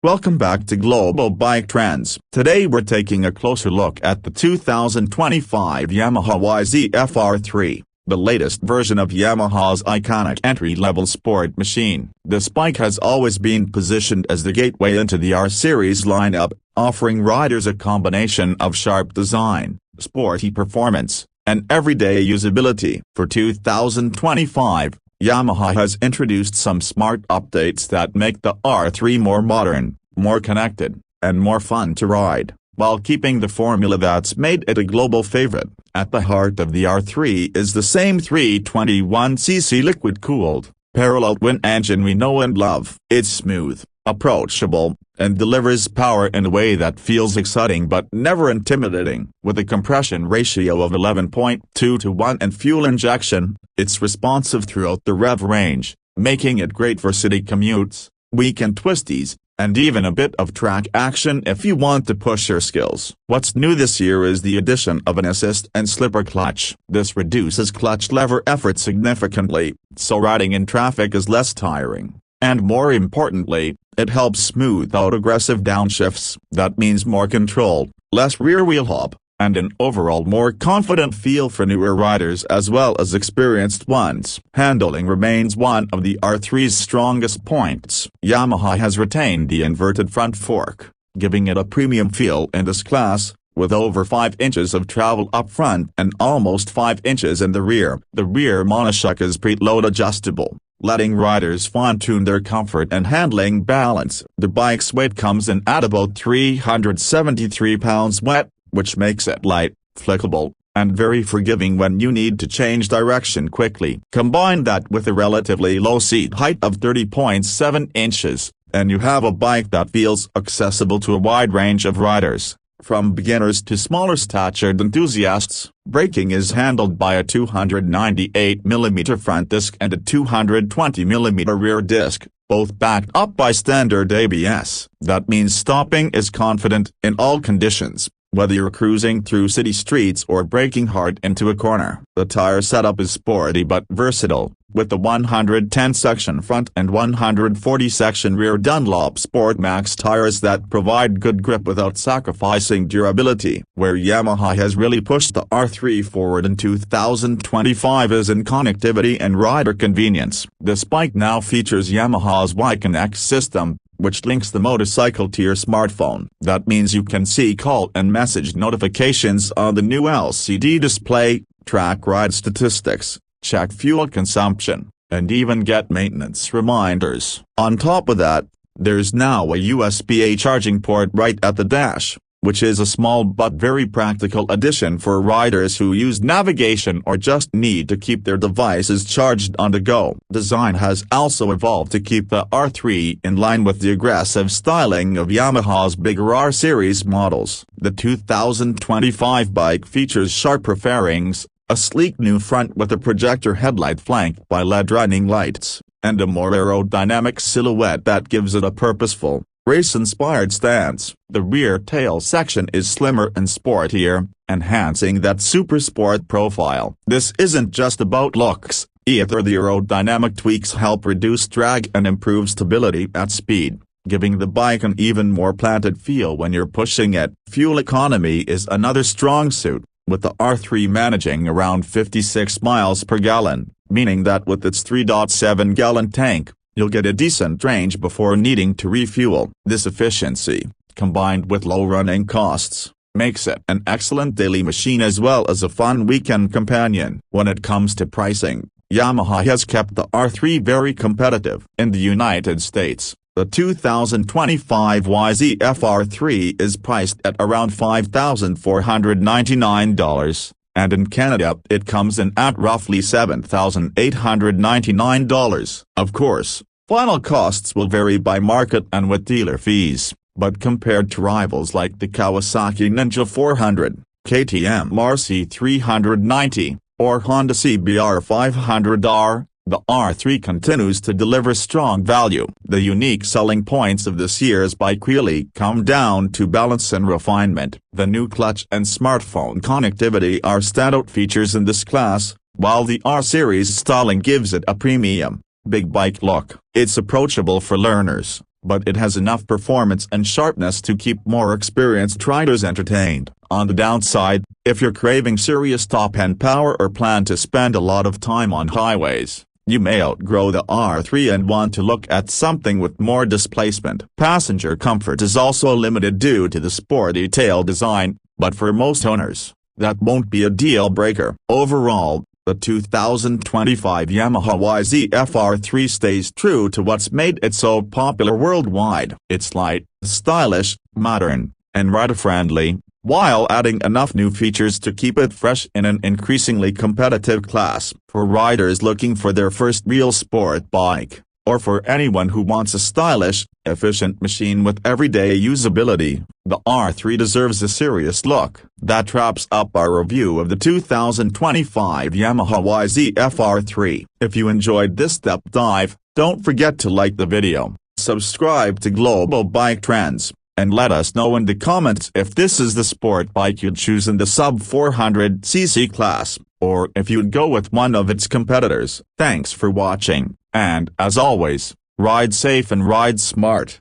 Welcome back to Global Bike Trends. Today we're taking a closer look at the 2025 Yamaha YZF-R3, the latest version of Yamaha's iconic entry-level sport machine. This bike has always been positioned as the gateway into the R-Series lineup, offering riders a combination of sharp design, sporty performance, and everyday usability. For 2025, Yamaha has introduced some smart updates that make the R3 more modern, more connected, and more fun to ride, while keeping the formula that's made it a global favorite. At the heart of the R3 is the same 321cc liquid-cooled, parallel twin engine we know and love. It's smooth, approachable, and delivers power in a way that feels exciting but never intimidating. With a compression ratio of 11.2 to 1 and fuel injection, it's responsive throughout the rev range, making it great for city commutes, weekend twisties, and even a bit of track action if you want to push your skills. What's new this year is the addition of an assist and slipper clutch. This reduces clutch lever effort significantly, so riding in traffic is less tiring. And more importantly, it helps smooth out aggressive downshifts. That means more control, less rear wheel hop, and an overall more confident feel for newer riders as well as experienced ones. Handling remains one of the R3's strongest points. Yamaha has retained the inverted front fork, giving it a premium feel in this class, with over 5 inches of travel up front and almost 5 inches in the rear. The rear monoshock is preload-adjustable, letting riders fine-tune their comfort and handling balance. The bike's weight comes in at about 373 pounds wet, which makes it light, flexible, and very forgiving when you need to change direction quickly. Combine that with a relatively low seat height of 30.7 inches, and you have a bike that feels accessible to a wide range of riders, from beginners to smaller statured enthusiasts. Braking is handled by a 298mm front disc and a 220mm rear disc, both backed up by standard ABS. That means stopping is confident in all conditions, whether you're cruising through city streets or braking hard into a corner. The tire setup is sporty but versatile, with the 110-section front and 140-section rear Dunlop Sport Max tires that provide good grip without sacrificing durability. Where Yamaha has really pushed the R3 forward in 2025 is in connectivity and rider convenience. This bike now features Yamaha's Y-Connect system, which links the motorcycle to your smartphone. That means you can see call and message notifications on the new LCD display, track ride statistics, check fuel consumption, and even get maintenance reminders. On top of that, there's now a USB-A charging port right at the dash, which is a small but very practical addition for riders who use navigation or just need to keep their devices charged on the go. Design has also evolved to keep the R3 in line with the aggressive styling of Yamaha's bigger R-Series models. The 2025 bike features sharper fairings, a sleek new front with a projector headlight flanked by LED running lights, and a more aerodynamic silhouette that gives it a purposeful, race-inspired stance. The rear tail section is slimmer and sportier, enhancing that super sport profile. This isn't just about looks, either. The aerodynamic tweaks help reduce drag and improve stability at speed, giving the bike an even more planted feel when you're pushing it. Fuel economy is another strong suit, with the R3 managing around 56 miles per gallon, meaning that with its 3.7-gallon tank, you'll get a decent range before needing to refuel. This efficiency, combined with low running costs, makes it an excellent daily machine as well as a fun weekend companion. When it comes to pricing, Yamaha has kept the R3 very competitive. In the United States, the 2025 YZF-R3 is priced at around $5,499. And in Canada it comes in at roughly $7,899. Of course, final costs will vary by market and with dealer fees, but compared to rivals like the Kawasaki Ninja 400, KTM RC 390, or Honda CBR 500R, the R3 continues to deliver strong value. The unique selling points of this year's bike really come down to balance and refinement. The new clutch and smartphone connectivity are standout features in this class, while the R-Series styling gives it a premium, big bike look. It's approachable for learners, but it has enough performance and sharpness to keep more experienced riders entertained. On the downside, if you're craving serious top-end power or plan to spend a lot of time on highways, you may outgrow the R3 and want to look at something with more displacement. Passenger comfort is also limited due to the sporty tail design, but for most owners, that won't be a deal breaker. Overall, the 2025 Yamaha YZF-R3 stays true to what's made it so popular worldwide. It's light, stylish, modern, and rider-friendly, while adding enough new features to keep it fresh in an increasingly competitive class. For riders looking for their first real sport bike, or for anyone who wants a stylish, efficient machine with everyday usability, the R3 deserves a serious look. That wraps up our review of the 2025 Yamaha YZF-R3. If you enjoyed this deep dive, don't forget to like the video, subscribe to Global Bike Trends, and let us know in the comments if this is the sport bike you'd choose in the sub-400cc class, or if you'd go with one of its competitors. Thanks for watching, and as always, ride safe and ride smart.